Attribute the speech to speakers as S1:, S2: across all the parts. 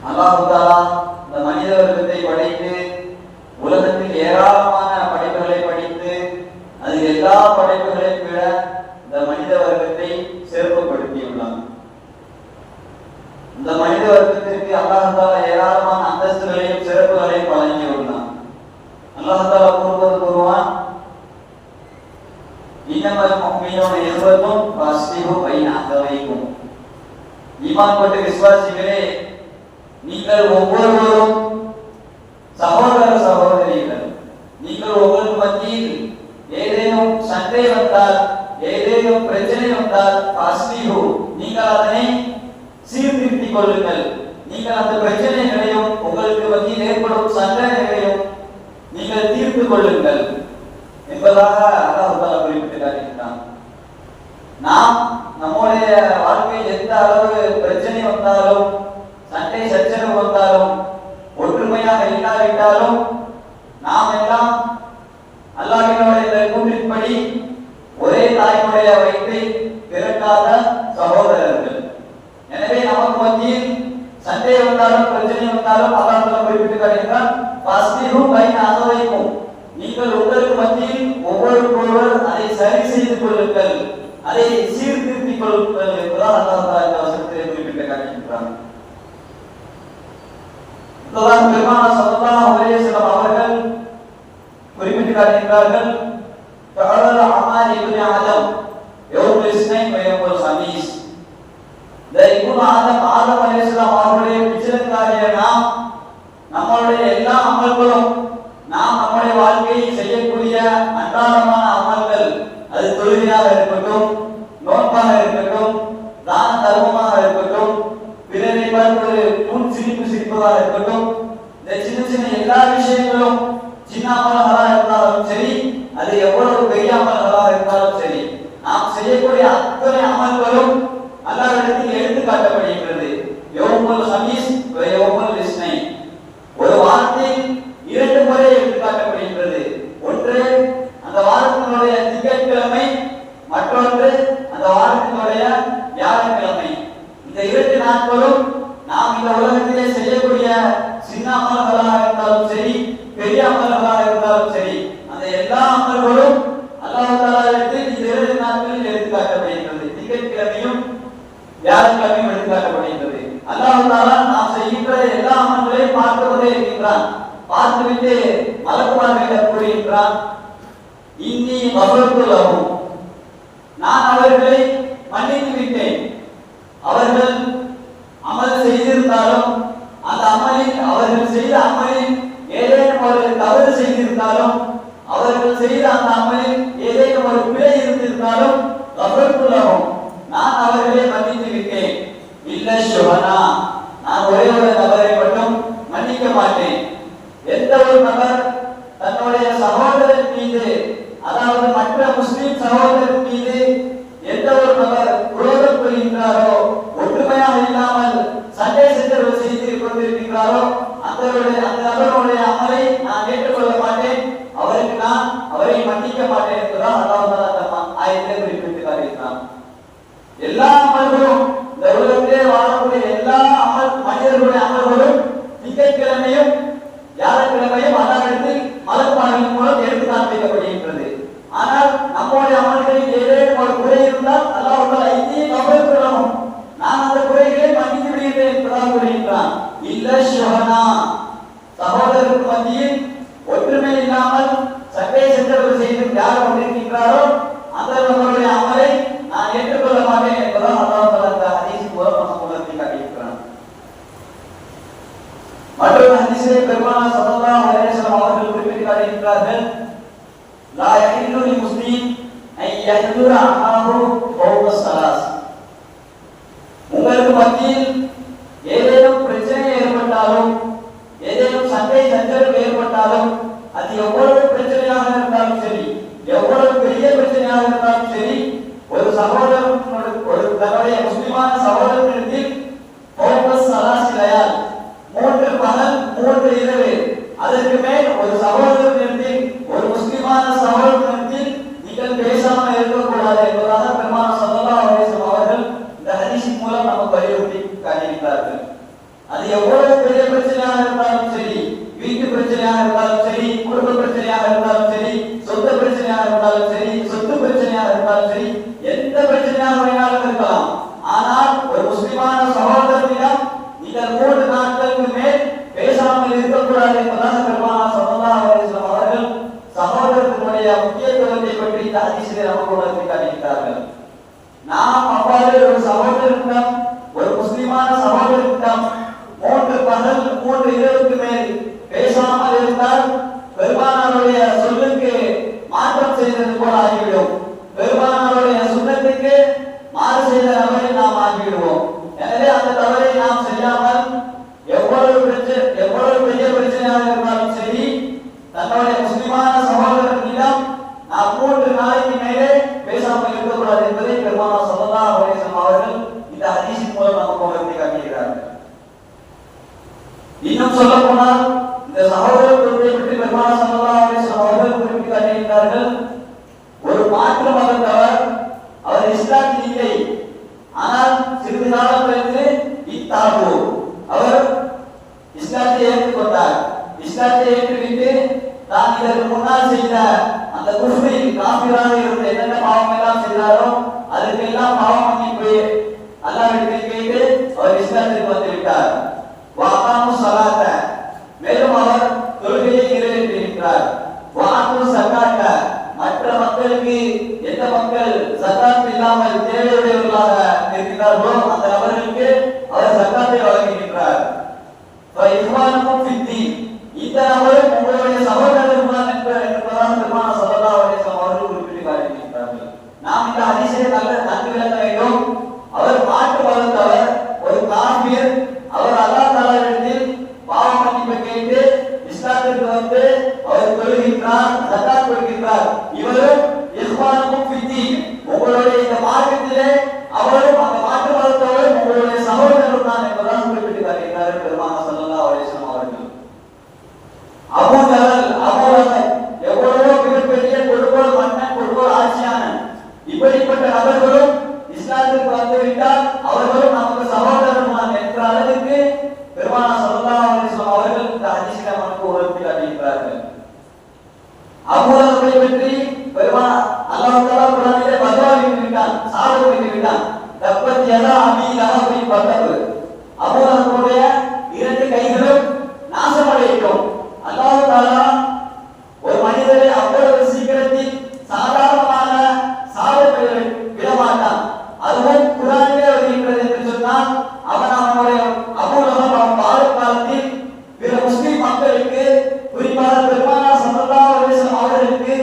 S1: அல்லாஹ் தஆலா இந்த மனித வர்க்கத்தை படைத்து உலகத்தில் ஏராளமான படைப்புகளை படைத்து அது எல்லா படைப்புகளையும் விட இந்த மனித வர்க்கத்தை சிறப்புப்படுத்தியுள்ளார். இந்த மனித வர்க்கத்திற்கு அல்லாஹ் தஆலா ஏராளமான அந்தஸ்துகளையும் சிறப்புகளையும் வழங்கியுள்ளார். அல்லாஹ் தஆலா கூறுவான், இன்னமல் முஃமினூன இஹ்வத்துன் ஃபஸ்லிஹு பைன அஹவைக்கும். ஈமான் கொண்ட விசுவாசிகளே, நீங்கள் ஒவ்வொருவரும் சகோதர சகோதரிகள். நீங்கள் உங்களுக்கு மத்தியில் ஏதேனும் சண்டை வந்தால், ஏதேனும் பிரச்சனை வந்தால், ஃபஸ்லிஹு நீங்கள் அதனை சீர்திருத்திக் கொள்ளுங்கள். நீங்கள் அந்த பிரச்சனைகளையும் உங்களுக்கு மத்தியில் ஏற்படும் சண்டைகளையும் நீங்கள் தீர்த்து கொள்ளுங்கள் என்பதாக அல்லாஹ் தஆலா குறிப்பிட்டு காட்டுகிறான். நாம் நம்முடைய வாழ்க்கையில் எந்த அளவு பிரச்சனை வந்தாலும், சண்டை சச்சரவு வந்தாலும், ஒற்றுமையாக இல்லாவிட்டாலும் நாம் எல்லாம் அல்லாஹ்வினுடைய கூற்றின்படி ஒரே தாய்முடைய வயிற்றை பிறக்காத சகோதரர்கள். எனவே நமக்கு மத்தியில் சண்டை வந்தாலும் பிரச்சனை வந்தாலும் அல்லாஹ் தஆலா குறிப்பிட்டு காட்டுகிறான், ஃபஸ்லிஹு பைன அஹவைக்கும். நீங்கள் உங்களுக்கு மத்தியில் ஒவ்வொருவருக்கொருவர் அதை சரி செய்து கொள்ளுங்கள், அதை சீர்திருத்திக் கொள்ளுங்கள் என்பதால் அல்லாஹ் தஆலா இந்த வசனத்தை குறிப்பிட்டு காட்டுகிறான். அல்லாஹ் பெருமானார் ஸல்லல்லாஹு அலைஹி வஸல்லம் அவர்கள் குறிப்பிட்டு காட்டுகிறார்கள், தஅலல் அமால் இப்னு ஆதம் யௌமுல் இஸ்னைன் வ யௌமுல் ஹமீஸ். ஆதம் அலைஹிஸ்ஸலாம் அவர்களுடைய பிச்சைக்காரிய நாம் நம்மளுடைய எல்லா அமல்களும், நாம் நம்முடைய வாழ்க்கையில் செய்யக்கூடிய அன்றாடமான அமல்கள், அது தொழுகையாக இருக்கட்டும், நோன்பாக இருக்கட்டும், தான தர்மமாக இருக்கட்டும், பிறரை பார்த்து முன் சிரிப்பு சிரிப்பதாக இருக்கட்டும், இந்த சின்ன சின்ன எல்லா விஷயங்களும் சின்ன அமல்களாக இருந்தாலும் சரி, அது எவ்வளவு பெரிய அமல்களாக இருந்தாலும் சரி, நாம் செய்யக்கூடிய அத்தனை அமல்களும் அல்லாஹ்விடத்தில் எடுத்து காட்டப்படுகிறது. யௌமுல் ஹமீஸ் வ யௌமுல் இஸ்னைன். ஒரு வாரத்தில் 2 முறை எடுத்து காட்டப்படுகிறது. ஒன்று அந்த வாரத்தினுடைய திங்கட்கிழமை, மற்றொன்று அந்த வாரத்தினுடைய வியாழக்கிழமை. இந்த 2 நாட்களும் நாம் இந்த உலகத்திலே செய்யக்கூடிய சின்ன அமல்களாக இருந்தாலும் சரி, பெரிய அமல்களாக இருந்தாலும் சரி, அந்த எல்லா அமல்களும் அல்லாஹ் தஆலாவிடத்தில் இந்த 2 நாட்களில் எடுத்து காட்டப்படுகிறது. திங்கட்கிழமையும் வியாழக்கிழமையும் எடுத்து காட்டப்படுகிறது. அல்லாஹ் தஆலா நாம் செய்கின்ற எல்லா அமல்களையும் பார்த்துக்கொண்டே இருக்கின்றான். பார்த்துவிட்டு மலக்குமார்களிடம் கூறுகின்றான், இன்னி கஃபர்து லஹும், நான் அவர்களை மன்னித்து விட்டேன். அவர்கள் அமல் செய்திருந்தாலும், அந்த அமலில் அவர்கள் செய்த அமலில் ஏதேனும் ஒரு தவறு செய்திருந்தாலும், அவர்கள் செய்த அந்த அமலில் ஏதேனும் ஒரு பிழை இருந்திருந்தாலும், கஃபர்து லஹும், நான் அவர்களை மன்னித்து விட்டேன். இல்ல ஷுஹனா, நான் ஒரே ஒரு நபரை மட்டும் மன்னிக்க மாட்டேன். எந்த ஒரு நபர் தன்னுடைய சகோதரன் மீது, அதாவது மற்ற முஸ்லிம் சகோதரன் மீது எந்த ஒரு நபர் குரோதம் கொள்கின்றாரோ, ஒற்றுமையாக இல்லாமல் சண்டை சச்சரவு செய்து கொண்டிருக்கின்றாரோ, அந்த நபருடைய அமலை நான் ஏற்றுக்கொள்ள மாட்டேன், அவருக்கு நான் அவரை மன்னிக்க மாட்டேன் என்பதால் அல்லாஹ் தஆலா ஆயத்தை குறிப்பிட்டு காட்டுகிறான். எல்லா அமல்களும், இந்த உலகத்திலே வாழக்கூடிய எல்லா மனிதர்களுடைய அமல்களும் திங்கட்கிழமையும் வியாழக்கிழமையும் அல்லாஹ்விடத்தில் மலக்குமார்களின் மூலம் எடுத்து காண்பிக்கப்படுகின்றது. ஆனால் நம்முடைய அமல்களில் ஏதேனும் ஒரு குறை இருந்தால் அல்லாஹ் தஆலா இன்னி கஃபர்து லஹும், நான் அந்த குறைகளை மன்னித்து விடுகிறேன் என்பதாக கூறுகின்றான். இல்ல ஷுஹனா, சகோதரருக்கு மத்தியில் ஒற்றுமை இல்லாமல் சண்டை சச்சரவு செய்து யார் கொண்டிருக்கின்றாரோ அந்த நபருடைய அமலை நான் ஏற்றுக்கொள்ள மாட்டேன் என்பதால் அல்லாஹ் தஆலா இந்த ஹதீஸ் மூலம் நமக்கு உணர்த்தி காட்டுகிறான். மற்றொரு ஹதீஸிலே பெருமானார் ஸல்லல்லாஹு அலைஹி வஸல்லம் அவர்கள் குறிப்பிட்டு காட்டுகிறார்கள், லா யஹில்லு லில் முஸ்லிம் அன் யஹ்துர அஹாஹு ஃபௌக ஸலாஸ். உங்களுக்கு மத்தியில் ஏதேனும் பிரச்சனை ஏற்பட்டாலும், ஏதேனும் சண்டை சச்சரவு ஏற்பட்டாலும், அது எவ்வளவு பிரச்சனையாக இருந்தாலும் சரி, எவ்வளவு பெரிய பிரச்சனையாக இருந்தாலும் சரி, ஒரு சகோதரன் தன்னுடைய முஸ்லிமான சகோதரனிடத்தில் ஃபௌக ஸலாஸ் லயால், 3 பகல் 3 இரவு, அதற்கு மேல் ஒரு சகோதரனிடத்தில், ஒரு முஸ்லிமான சகோதரனிடத்தில் நீங்கள் பேசாமல் இருக்கக்கூடாது என்பதாக பெருமானார் ஸல்லல்லாஹு அலைஹி வஸல்லம் அவர்கள் இந்த ஹதீஸின் மூலம் நமக்கு வலியுறுத்தி காட்டினார்கள். எவ்வளவு பெரிய பிரச்சனையாக இருந்தாலும் சரி, வீட்டு பிரச்சனையாக இருந்தாலும் சரி, குடும்ப பிரச்சனையாக இருந்தாலும் சரி, சொந்த பிரச்சனையாக இருந்தாலும் சரி, சொத்து பிரச்சனையாக இருந்தாலும் சரி, எந்த பிரச்சனையாக வேணாலும் இருக்கலாம். ஆனால் ஒரு முஸ்லிமான சகோதரனிடம் இந்த 3 நாட்களுக்கு மேல் பேசாமல் இருக்கக்கூடாது என்பதாக பெருமானார் ஸல்லல்லாஹு அலைஹி வஸல்லம் அவர்கள் சகோதரத்தினுடைய முக்கியத்துவத்தை பற்றி இந்த ஹதீஸிலே நமக்கு உணர்த்தி காட்டுகிறார்கள். நாம் அவ்வாறு ஒரு சகோதரனிடம், ஒரு முஸ்லிமான சகோதரனிடம் 3 பகல் 3 இரவுக்கு மேல் பேசாமல் இருந்தால் பெருமானாருடைய சொல்லுக்கு மாற்றம் செய்தது போல ஆகிவிடும். பெருமானாருடைய சுன்னத்துக்கு மாறு செய்த நபரை நாம் ஆகிவிடுவோம். எனவே அந்த தவறை நாம் செய்யாமல் எவ்வளவு பெரிய பிரச்சனையாக இருந்தாலும் சரி, தன்னுடைய முஸ்லிமான சகோதரர்களிடம் நாம் 3 நாளைக்கு மேலே பேசாமல் இருக்கக்கூடாது என்பதை பெருமானார் ஸல்லல்லாஹு அலைஹி வஸல்லம் அவர்கள் இந்த ஹதீஸின் மூலம் நமக்கு உணர்த்தி காட்டுகிறார்கள். இன்னும் சொல்ல போனால் இந்த சகோதரத்துவத்தை பற்றி பெருமானார் ஸல்லல்லாஹு அலைஹி வஸல்லம் அவர்கள் குறிப்பிட்டு காட்டுகிறார்கள். ஒரு மாற்று மதத்தவர், அவர் இஸ்லாத்தில் இல்லை, ஆனால் சிறிது காலம் கழித்து இத்தாபு, அவர் இஸ்லாத்தை ஏற்றுக்கொண்டார். இஸ்லாத்தை ஏற்றுவிட்டு தான் இதற்கு முன்னால் செய்த அந்த குஃப்ரில் காஃபிராக இருந்த என்னென்ன பாவம் எல்லாம் செய்தாரோ அதற்கெல்லாம் பாவம் மன்னிப்பு அல்லாஹ்விடத்தில் கேட்டு அவர் இஸ்லாத்திற்கு வந்துவிட்டார். வஅகாமு ஸலாத்த, மேலும் அவர் தொழுகையை நிறைவேற்றியிருக்கிறார். வஅத்து ஸகாத்த, மற்ற மக்களுக்கு எந்த மக்கள் ஸகாத் இல்லாமல் தேவையுடையவர்களாக இருக்கிறார்களோ அந்த நபர்களுக்கு அவர் ஸகாத்தை வழங்குகின்றார். ஃபஇஹ்வானுக்கும் ஃபித்தீன், இந்த நபரும் உங்களுடைய சகோதரர்கள் தான் என்பதாக பெருமானார் ஸல்லல்லாஹு அலைஹி வஸல்லம் அவர்கள் குறிப்பிட்டு காட்டுகின்றார்கள். நாம் இந்த ஹதீஸை நன்கு விளங்க வேண்டும். அவர் மாற்று மதத்தவர், ஒரு காஃபிர், அவர் அல்லாஹ் தஆலாவிடத்தில் பாவ மன்னிப்பு கேட்டு இஸ்லாத்திற்கு வந்து அவர் தொழுகின்றார், ஸகாத் கொடுக்கின்றார். இவரும் இஹ்வானுக்கும் ஃபித்தீன், உங்களுடைய இந்த மார்க்கத்திலே அவரும் அந்த மாற்று மதத்தவரும் உங்களுடைய சகோதரர்கள் தான் என்பதாக குறிப்பிட்டு காட்டுகிறார்கள் பெருமானார் ஸல்லல்லாஹு அலைஹி வஸல்லம் அவர்கள். அபூ ஜஹல், அபூ லஹப், எவ்வளவோ மிகப்பெரிய கொடுங்கோல் மன்னன், கொடுங்கோல் ஆட்சியாளன், இப்படிப்பட்ட நபர்களும் இஸ்லாத்திற்கு வந்துவிட்டால் அவர்களும் நமக்கு சகோதரர்கள் என்ற அளவுக்கு பெருமானார் ஸல்லல்லாஹு அலைஹி வஸல்லம் அவர்கள் இந்த ஹதீஸில் நமக்கு உணர்த்தி காட்டுகிறார்கள். அபூ லஹபை பற்றி பெருமானார் அல்லாஹ் தஆலா குர்ஆனிலே பத்வா விட்டான், சாபம் விட்டான். தப்பத் யதா அபீ லஹபின் பத்தப், அபூ லஹபுடைய 2 கைகளும் நாசமடையட்டும். அல்லாஹ் தஆலா ஒரு மனிதரை அவ்வளவு சீக்கிரத்தில் சாதாரணமாக சாபத்தை விட மாட்டான். அதுவும் குர்ஆனிலே வருகின்றது என்று சொன்னால் அவனுடைய அபூ லஹப் அவன் வாழும் காலத்தில் பிற முஸ்லிம் மக்களுக்கு, குறிப்பாக பெருமானார் ஸல்லல்லாஹு அலைஹி வஸல்லம் அவர்களுக்கு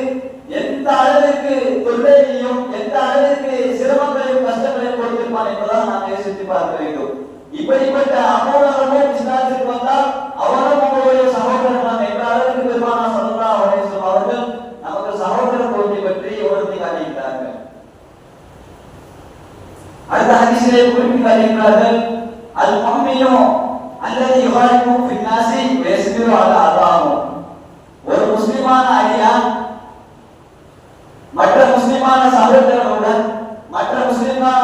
S1: எந்த அளவிற்கு தொல்லையையும் எந்த அளவிற்கு சிரமங்களையும் கஷ்டங்களையும் கொடுத்திருப்பான் என்பதாக நாம் யோசித்து பார்க்க வேண்டும். இப்படிப்பட்ட அபூ லஹப் இஸ்லாத்திற்கு வந்தால் அவரும் உங்களுடைய சகோதரர்கள் என்ற அளவிற்கு பெருமானார் ஸல்லல்லாஹு அலைஹி வஸல்லம் அவர்கள் நமக்கு சகோதரத்துவத்தை பற்றி உணர்த்தி காட்டுகிறார்கள். அடுத்த ஹதீஸிலே குறிப்பிட்டு காட்டுகிறார்கள், அல் முஃமினு அல்லதி யுஹாரிபு ஃபின் நாஸி வயஸ்பிரு அலா அதாஹு, ஒரு முஸ்லிமான அடியான் மற்ற முஸ்லிமான சகோதரர்களுடன், மற்ற முஸ்லிமான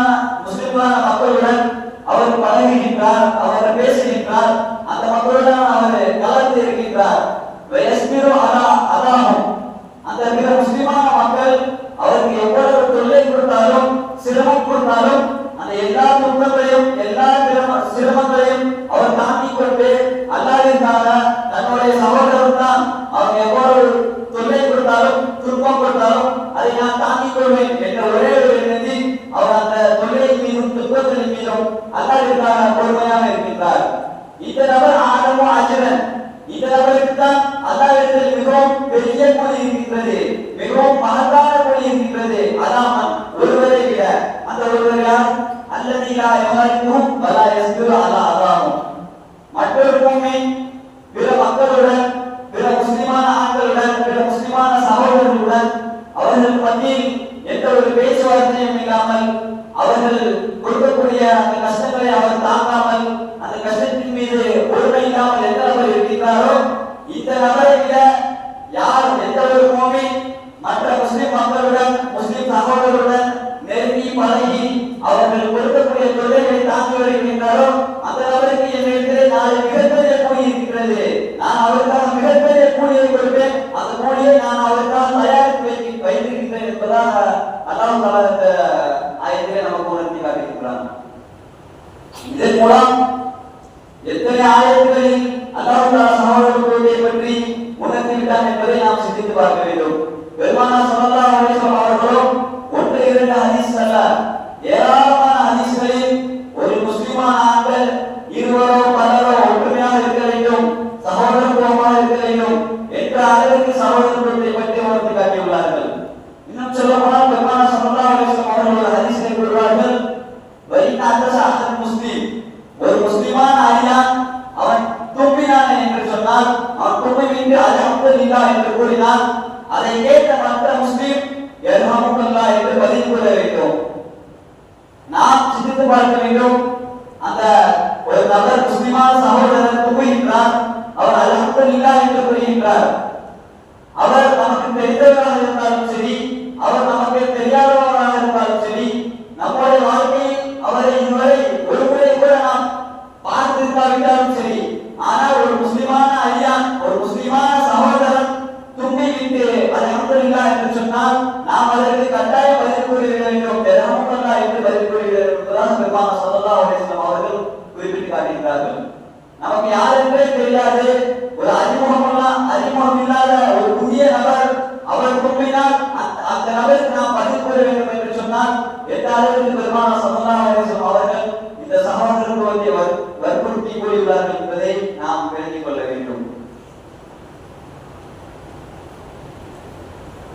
S1: மக்களுடன் அவர் பழகுகின்றார், அவர் பேசுகின்றார், அந்த மக்களுடன் அவர் கலந்து இருக்கின்றார். வயஸ்பிரு அலா அதாஹு, அந்த பிற முஸ்லிமான மக்கள் அவருக்கு எவ்வளவு தொல்லை கொடுத்தாலும் சிரமம் கொடுத்தாலும் அந்த எல்லா துன்பங்களையும் எல்லா சிரமங்களையும் அவர் தாங்கிக் கொண்டு அல்லாஹ்விற்காக தன்னுடைய சகோதரர் தான் அவர் எவ்வளவு தொல்லை கொடுத்தாலும் துன்பம் கொடுத்தாலும் அதை நான் தாங்கிக் கொள்வேன் என்ற ஒரே ஒரு எண்ணத்தில் அவர் அந்த தொல்லையின் மீதும் துன்பத்தின் மீதும் அல்லாஹ்விற்காக பொறுமையாக இருக்கின்றார். இந்த நபர் ஆடமோ அஜரன், இந்த நபருக்கு தான் அல்லாஹ்விடத்தில் மிகவும் பெரிய கூலி இருக்கின்றது, மிகவும் மகத்தான கூலி இருக்கின்றது. அதாமன், ஒருவரை விட. அந்த ஒருவர் யார்? அல்லதி லா யுஹாரிபுஹும் வலா யஸ்பிரு அலா அதாஹும், மற்றொரு மூமின் பிற மக்களுடன், பிற முஸ்லிமான ஆண்களுடன், பிற முஸ்லிமான சகோதரர்களுடன் அவர்கள் மத்தியில் எந்த ஒரு பேச்சுவார்த்தையும் இல்லாமல் அவர்கள் கொடுக்கக்கூடிய அந்த கஷ்டங்களை அவர் தாங்காமல் அந்த கஷ்டத்தின் மீது பொறுமை இல்லாமல் எந்த நபர் இருக்கின்றாரோ இந்த நபரை விட யார் எந்த ஒரு மூமின் மற்ற முஸ்லிம் மக்களுடன், முஸ்லிம் சகோதரர்களுடன் நெருங்கி பழகி அவர்கள் கொடுக்கக்கூடிய தொல்லைகளை தாங்கி வருகின்றாரோ அந்த நபருக்கு என்னிடத்திலே நாளை எத்தனை ஆயத்துகளில் அல்லாஹ் தஆலா சகோதரத்துவத்தை பற்றி உணர்த்தி விட்டான் என்பதை நாம் சிந்தித்து பார்க்க வேண்டும். பெருமானார் ஸல்லல்லாஹு அலைஹி வஸல்லம் அவர்களும் ஒன்று இரண்டு ஹதீஸ் அல்ல, ஏராளமான ஹதீஸ்களில் ஒரு முஸ்லிமான ஆண்கள் இருவரோ பலரோ ஒற்றுமையாக இருக்க வேண்டும், சகோதரத்துவமாக இருக்க வேண்டும் என்ற அளவிற்கு சகோதரத்துவத்தை பற்றி உணர்த்தி காட்டியுள்ளார்கள். இன்னும் சொல்ல போனால் பெருமானார் ஸல்லல்லாஹு அலைஹி வஸல்லம் அவர்கள் ஒரு ஹதீஸில் கூறுவார்கள், வைன் அத்தஸஅத் முஸ்லிம், ஒரு முஸ்லிமான அடியான் அவன் தும்பினான் என்று சொன்னால், அவன் தும்பிவிட்டு அல்ஹம்துலில்லாஹ் என்று கூறினான், அதை கேட்ட மற்ற முஸ்லிம் யர்ஹமுக்கல்லாஹ் என்று பதில் கூற வேண்டும். நாம் சிந்தித்து பார்க்க வேண்டும். அந்த ஒரு நபர் முஸ்லிமான சகோதரர் தும்புகின்றார், அவர் அல்ஹம்துலில்லாஹ் என்று கூறுகின்றார். அவர் நமக்கு தெரிந்தவராக இருந்தாலும் சரி, அவர் நமக்கு தெரியாதவராக இருந்தாலும் சரி, நம்முடைய வாழ்க்கையில் அவரை இதுவரை ஒரு முறை கூட நாம் பார்த்திருக்காவிட்டாலும் சரி, ஆனால் ஒரு முஸ்லிமான அடியான், ஒரு முஸ்லிமான சகோதரன் தும்பிவிட்டு அல்ஹம்துலில்லாஹ் என்று சொன்னால் நாம் அதற்கு கட்டாயம் பதில் கூறிவிட வேண்டும், அல்ஹம்துலில்லாஹ் என்று பதில் கூறிவிட வேண்டும் என்பதாக பெருமானார் ஸல்லல்லாஹு அலைஹி வஸல்லம் அவர்கள் குறிப்பிட்டு காட்டுகிறார்கள். நமக்கு யார் என்றே தெரியாது, ஒரு அறிமுகம் இல்லாத ஒரு புதிய நபர் அவர் தும்பினால் அந்த நபருக்கு நாம் பதில் கூற வேண்டும் என்று சொன்னால் எந்த அளவிற்கு பெருமானார் ஸல்லல்லாஹு அலைஹி வஸல்லம் அவர்கள் இந்த சகோதரத்துவத்தை வற்புறுத்தி கூறியுள்ளார்கள் என்பதை நாம் விளங்கிக் கொள்ள வேண்டும்.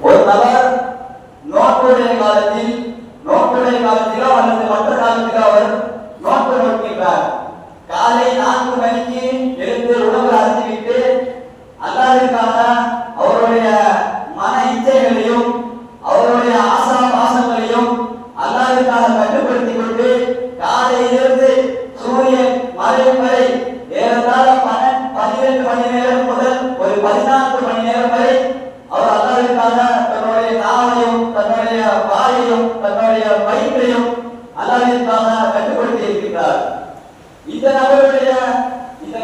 S1: ஒரு நபர் நோன்புடைய காலத்திலோ அல்லது மற்ற காலத்திலோ அவர் நோன்பு நோக்கின்றார். காலை 4 மணிக்கு எழுந்து உணவு அருந்திவிட்டு அல்லாஹ்விற்காக அவருடைய மன இச்சைகளையும் அவருடைய ஆசா பாசங்களையும் அல்லாஹ்விற்காக கட்டுப்படுத்திக் கொண்டு காலையிலிருந்து சூரியன் மறையும் வரை ஏறத்தாழ 12 மணி நேரம் முதல் ஒரு 14 மணி நேரம் வரை அவர் அல்லாஹ்விற்காக தன்னுடைய நாவையும் தன்னுடைய வாயையும் தன்னுடைய வயிற்றையும் அல்லாஹ்விற்காக கட்டுப்படுத்தி இருக்கின்றார். இந்த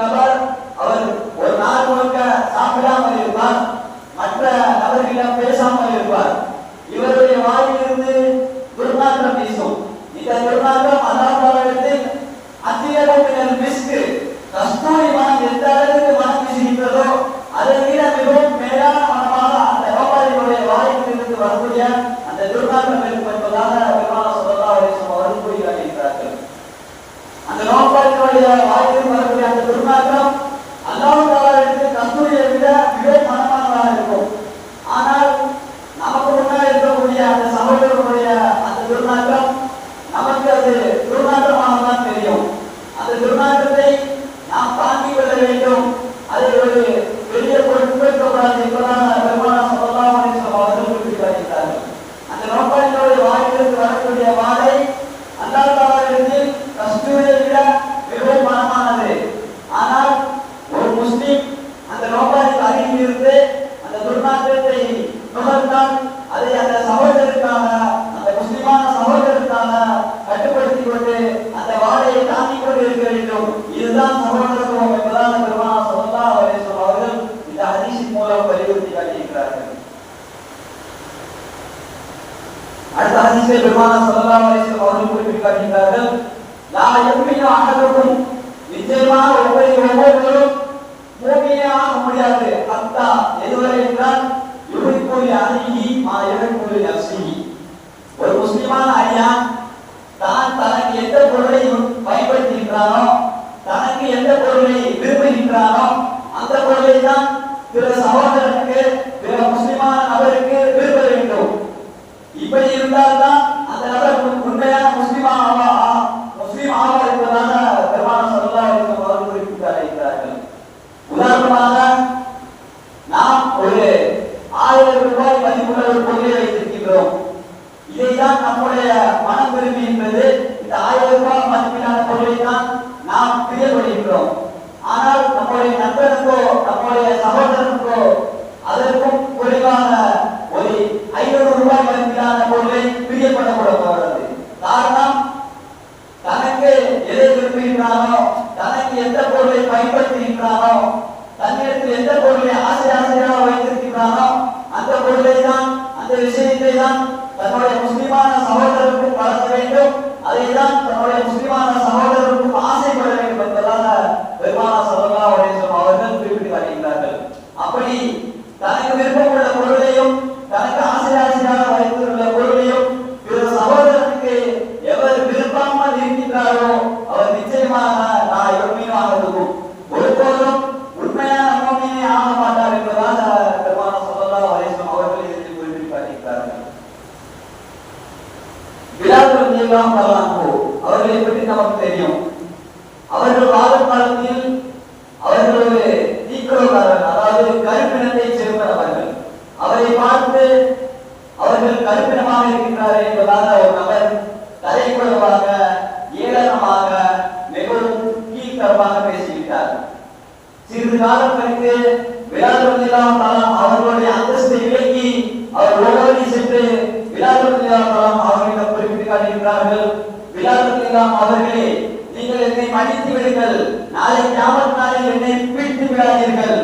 S1: நபர் அவர் ஒரு நாள் முழுக்க சாப்பிடாமல் இருப்பார், மற்ற நபர்களிடம் பேசாமல் இருப்பார். இவருடைய வாயிலிருந்து துர்நாற்றம் வீசும். இந்த துர்நாற்றம் அல்லாஹ் தஆலாவிடத்தில் அதிகமான மிஸ்க் கஸ்தூரி மனம் எந்த அளவுக்கு மனம் வீசுகின்றதோ அதை விட மிகவும் மேலான மனமாக அந்த நோபாளிகளுடைய வாயிலிருந்து வரக்கூடிய அந்த துர்நாற்றம் இருக்கும் என்பதாக பெருமானார் ஸல்லல்லாஹு அலைஹி வஸல்லம் அவர்கள் கூறி காட்டுகிறார்கள். அந்த நோபாளிகளுடைய வாயிலிருந்து வரக்கூடிய அந்த துர்நாற்றம் அல்லாஹ் தஆலாவிடத்தில் கஸ்தூரியை விட மிகவும் மனமானதாக இருக்கும். ஆனால் நமக்கு முன்னால் இருக்கக்கூடிய அந்த சகோதரனுடைய அந்த துர்நாற்றம் நமக்கு அது துர்நாற்றமாக தான் தெரியும். அந்த துர்நாற்றத்தை நாம் தாங்கிக் கொள்ள வேண்டும், அதை ஒரு பெரிய பொருட்படுத்தக்கூடாது என்பதாக பெருமானார் ஸல்லல்லாஹு அலைஹி வஸல்லம் அவர்கள் குறிப்பிட்டார்கள். அந்த நோபாளிகளுடைய வாயிலிருந்து வரக்கூடிய வாடை அல்லாஹ் தஆலாவிடத்தில் கஸ்தூரியை விட மிகவும் மனமானது. ஆனால் ஒரு முஸ்லிம் அந்த நோபாளிக்கு அருகில் இருந்து அந்த துர்நாற்றத்தை நுகர்ந்தால் அதை அந்த சகோதரருக்காக, அந்த முஸ்லிமான சகோதரருக்காக கட்டுப்படுத்திக் கொண்டு அந்த வாடையை தாங்கிக் கொண்டு இருக்க வேண்டும். இதுதான் சகோதரத்துவம் என்பதாக பெருமானார் ஸல்லல்லாஹு அலைஹி வஸல்லம் அவர்கள் இந்த ஹதீஸின் மூலம் வலியுறுத்தி காட்டியிருக்கிறார்கள். அடுத்த ஹதீஸில் பெருமானார் ஸல்லல்லாஹு அலைஹி வஸல்லம் அவர்கள் குறிப்பிட்டு காட்டுகிறார்கள், லா யுமினு அஹதுக்கும், நிச்சயமாக ஒவ்வொருவரும் மூமினாக முடியாது, அத்தா எதுவரை என்றால் யுஹிப்புல் அஹீஹி மா யுஹிப்புல் நஃப்ஸிஹி. ஒரு முஸ்லிமான அடியான் தான் தனக்கு எந்த பொருளை பயன்படுத்துகின்றானோ, தனக்கு எந்த பொருளை விரும்புகின்றானோ அந்த பொருளை தான் பிற சகோதரனுக்கு, பிற முஸ்லிமான நபருக்கு விரும்ப வேண்டும். இப்படி இருந்தால்தான் அந்த நபர் உண்மையான முஸ்லிம் ஆவார் என்பதாக பெருமானார் ஸல்லல்லாஹு அலைஹி வஸல்லம் அவர்கள் குறிப்பிட்டார்கள். உதாரணமாக நாம் ஒரு 1000 ரூபாய் மதிப்புள்ள ஒரு பொருளை வைத்திருக்கின்றோம். இதைதான் நம்முடைய மனம் விரும்புகின்றது. இந்த 1000 ரூபாய் மதிப்பிலான பொருளை தான் நாம் பிரியப்படுகின்றோம். ஆனால் நம்முடைய நண்பனுக்கோ நம்முடைய சகோதரனுக்கோ அதற்கும் குறைவான ஒரு 500 ரூபாய் மதிப்பிலான பொருளை பிரியப்படக்கூடாது. காரணம், தனக்கு எதை விரும்புகின்றானோ, தனக்கு எந்த பொருளை பயன்படுத்துகின்றானோ, தன்னிடத்தில் எந்த பொருளை ஆசையாக வைத்திருக்கின்றானோ அந்த பொருளை தான், அந்த விஷயத்தை தான் தன்னுடைய முஸ்லிமான சகோதரருக்கும் வழங்க வேண்டும். அதை தான் தன்னுடைய முஸ்லிமான சகோதரருக்கும் ஆசைப்பட வேண்டும் என்பதாக அவர்களை பற்றி நமக்கு தெரியும். அவர்கள் வாழும் காலத்தில் அவர்கள் ஒரு நீக்கிறவர்கள், அதாவது கருப்பினத்தை சேர்ந்தவர்கள். அவரை பார்த்து அவர்கள் கருப்பினமாக இருக்கின்றார்கள் என்பதாக ஒரு நபர் தலைக்குறவாக ஏளனமாக மிகவும் கீழ்த்தரமாக பேசிவிட்டார். சிறிது காலம் கழித்து விலால் அவர்களுடைய அந்தஸ்தை விலக்கி அவர் ஓடோடி சென்று விலால் அவர்களிடம் குறிப்பிட்டு காட்டுகின்றார்கள். விலால் அவர்களே, நீங்கள் என்னை மன்னித்து விடுங்கள், நாளை கியாமத் நாளில் என்னை பிடித்து விடாதீர்கள்,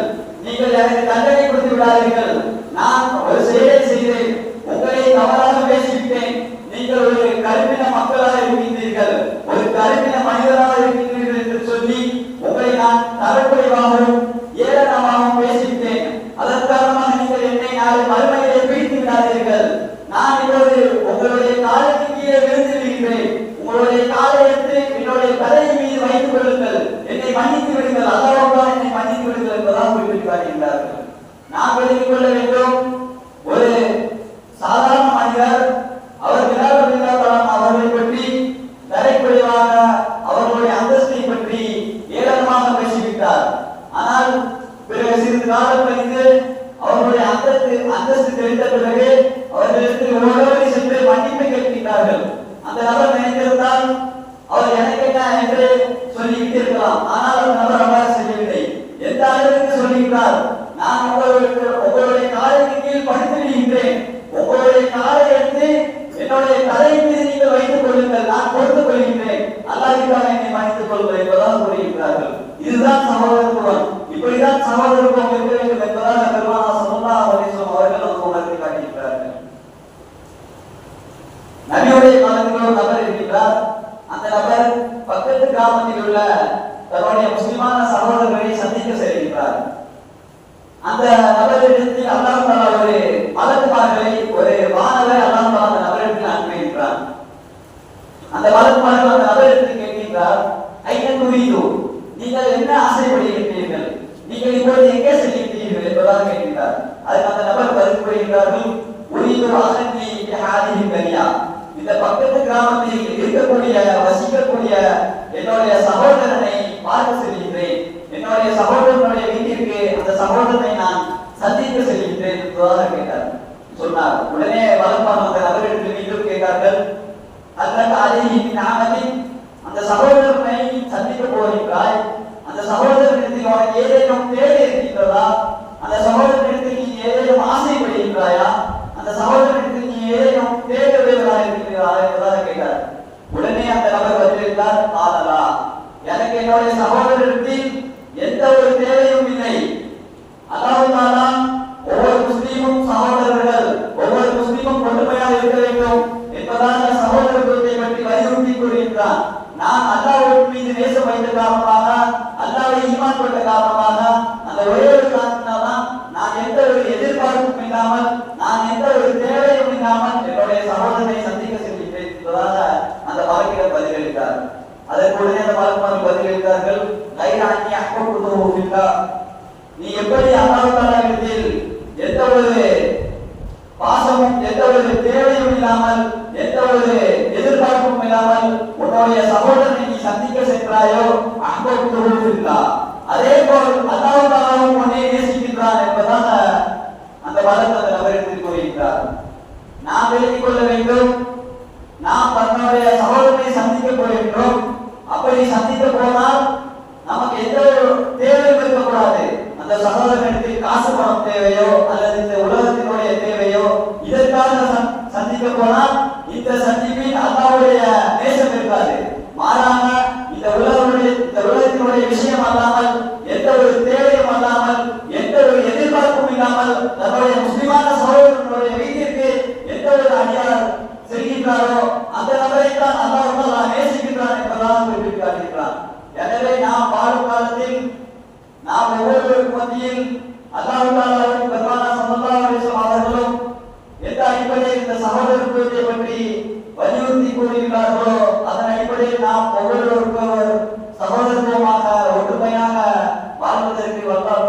S1: நீங்கள் எனக்கு தண்டனை கொடுத்து விடாதீர்கள். நான் ஒரு செயலை செய்தேன், உங்களை தவறாக பேசிவிட்டேன், நீங்கள் ஒரு கருப்பின மக்களாக இருக்கின்றீர்கள், ஒரு கருப்பின மனிதராக இருக்கின்றீர்கள் என்று சொல்லி உங்களை நான் தரக்குறைவாகவும் ஏளனமாகவும் பேசிவிட்டேன். அதன் காரணமாக நீங்கள் என்னை நாளை மறுமையிலே பிடித்து விடாதீர்கள். நான் இப்போது உங்களுடைய காலுக்கு கீழே விழுந்து விடுகிறேன், உங்களுடைய காலை எடுத்து என்னுடைய தலையின் மீது வைத்துக் கொள்ளுங்கள், என்னை மன்னித்து விடுங்கள், அல்லாஹ் என்னை மன்னித்து விடுங்கள் என்பதாக குறிப்பிட்டு காட்டுகின்றார்கள். நாம் விளங்கிக் கொள்ள வேண்டும், ஒரு சாதாரண மனிதர் அவர் அவர்களை பற்றி தரைக்குறைவாக அவர்களுடைய அந்தஸ்தை பற்றி ஏளனமாக பேசிவிட்டார். ஆனால் பிறகு சிறிது காலம் கழித்து அவர்களுடைய அந்தஸ்து தெரிந்த பிறகு அவர்களிடத்தில் ஓடோடி சென்று மன்னிப்பை கேட்கின்றார்கள். அந்த நபர் நினைத்திருந்தால் அவர் எனக்கு என்ன என்று சொல்லிவிட்டு இருக்கலாம். ஆனால் அந்த நபர் அவ்வாறு செய்யவில்லை. எந்த அளவிற்கு சொல்லுகிறார், நான் உங்களுடைய காலைக்கு கீழ் படுத்து விடுகின்றேன், உங்களுடைய காலை எடுத்து என்னுடைய தலை மீது நீங்கள் வைத்துக் கொள்ளுங்கள், நான் பொறுத்துக் கொள்கின்றேன், அல்லாஹ்விற்காக என்னை மன்னித்துக் கொள்ளுங்கள் என்பதாக கூறுகிறார்கள். இதுதான் சகோதரத்துவம். இப்படிதான் சகோதரத்துவம் இருக்க வேண்டும் என்பதாக பெருமானார் ஸல்லல்லாஹு அலைஹி வஸல்லம் அவர்கள் நமக்கு உணர்த்தி காட்டுகிறார்கள். நபியுடைய காலத்தில் ஒரு நபர் இருக்கிறார். அந்த நபர் பக்கத்து கிராமத்தில் உள்ள தன்னுடைய முஸ்லிமான சகோதரர்களை சந்திக்க செல்கிறார். அந்த நபரிடத்தில் அல்லாஹ் தஆலா ஒரு மலக்குமார்களை, ஒரு வானவரை அல்லாஹ் தஆலா அந்த நபரிடத்தில் அனுப்புகிறார். அந்த மலக்குமார்கள் அந்த நபரிடத்தில் கேட்கின்றார், ஐன துரீது, நீங்கள் என்ன ஆசைப்படுகிறீர்கள், நீங்கள் இப்போது எங்கே செல்கிறீர்கள் என்பதாக கேட்கிறார். அதுக்கு அந்த நபர் பதில் கூறுகிறார்கள், உரீது அஹன்னி பிஹாதிஹி கரியா, இந்த பக்கத்து கிராமத்தில் இருக்கக்கூடிய வசிக்கக்கூடிய என்னுடைய சகோதரனை பார்க்க செல்கின்றேன், என்னுடைய சகோதரனுடைய வீட்டிற்கு அந்த சகோதரனை நான் சந்திக்க செல்கின்றேன் என்பதாக கேட்டார் சொன்னார். உடனே வளர்ப்பான அந்த நபரிடத்தில் மீண்டும் கேட்டார்கள், அல்லது அலைஹி நிஅமத்தின், அந்த சகோதரனை சந்திக்க போகின்றாய், அந்த சகோதரனிடத்தில் உனக்கு ஏதேனும் தேவை இருக்கின்றதா, அந்த சகோதரனிடத்தில் நீ ஏதேனும் ஆசைப்படுகின்றாயா, அந்த சகோதரனிடத்தில் நீ ஏதேனும் தேவையுள்ளவராக இருக்கிறாயா என்பதாக கேட்டார். உடனே அந்த நபர் பதிலளித்தார், ஆதலா, எனக்கு என்னுடைய சகோதரத்தில் எந்த ஒரு தேவையும் இல்லை. அல்லாஹ் தஆலா ஒவ்வொரு முஸ்லிமும் சகோதரர்கள், ஒவ்வொரு முஸ்லிமும் ஒற்றுமையாக இருக்க வேண்டும் என்பதாக சகோதரத்துவத்தை பற்றி வலியுறுத்தி கூறுகின்றான். நான் அல்லாஹ்வின் மீது நேசம் வைத்த காரணமாக, அல்லாஹ்வை ஈமான் கொண்ட காரணமாக, அந்த ஒரே ஒரு காரணத்தினால்தான் நான் எந்த ஒரு எதிர்பார்ப்பும் இல்லாமல், நான் எந்த ஒரு தேவையும் இல்லாமல் என்னுடைய சகோதரனை சந்திக்க செல்கிறேன் என்பதாக அந்த மலக்கிடம் பதிலளித்தார். அதற்கு உடனே அந்த மலக்குமார்கள் பதிலளித்தார்கள், லைரானி அஹ்புதுஹு ஃபில்லாஹ், நீ எப்படி அல்லாஹ் தஆலாவிடத்தில் எந்த ஒரு பாசமும் எந்த ஒரு தேவையும் இல்லாமல், எந்த ஒரு எதிர்பார்ப்பும் இல்லாமல் உன்னுடைய சகோதரனை நீ சந்திக்க சென்றாயோ, அஹ்புதுஹு ஃபில்லாஹ், அதே போல் அல்லாஹ் தஆலாவும் உன்னை நேசிக்கின்றான் என்பதாக அந்த மலக்கு நபரிடத்தில் கூறுகிறார். நாம் விளங்கிக் கொள்ள வேண்டும், நாம் தன்னுடைய சகோதரனை சந்திக்க போகின்றோம். அப்படி சந்திக்க போனால் நமக்கு எந்த தேவையும் இருக்கக்கூடாது. அந்த சகோதரனிடத்தில் காசு பணம் தேவையோ அல்லது இந்த உலகத்தினுடைய தேவையோ இதற்காக சந்திக்க போனால் இந்த சந்திப்பில் அல்லாஹ்வுடைய நேசம் இருக்காது. மாறாக இந்த உலகத்தினுடைய விஷயம் அல்லாமல், எந்த ஒரு தேவையும் அல்லாமல், எந்த ஒரு எதிர்பார்ப்பும் இல்லாமல் தன்னுடைய முஸ்லிமான சகோதரனுடைய வீட்டிற்கு எந்த ஒரு அடியார் செல்கின்றாரோ அந்த நபரை தான் அல்லாஹ் தஆலா நேசிக்கின்றான் என்பதாக குறிப்பிட்டு காட்டுகிறான். எனவே நாம் வாழும் காலத்தில் நாம் ஒவ்வொருவருக்கும் மத்தியில் அல்லாஹ் தஆலாவின் பெருமானார் ஸல்லல்லாஹு அலைஹி வஸல்லம் அவர்களும் எந்த அடிப்படையில் இந்த சகோதரத்துவத்தை பற்றி வலியுறுத்தி கூறுகிறார்களோ அதன் அடிப்படையில் நாம் ஒவ்வொருவருக்கும் சகோதரத்துவமாக ஒற்றுமையாக வாழ்வதற்கு அல்லாஹ்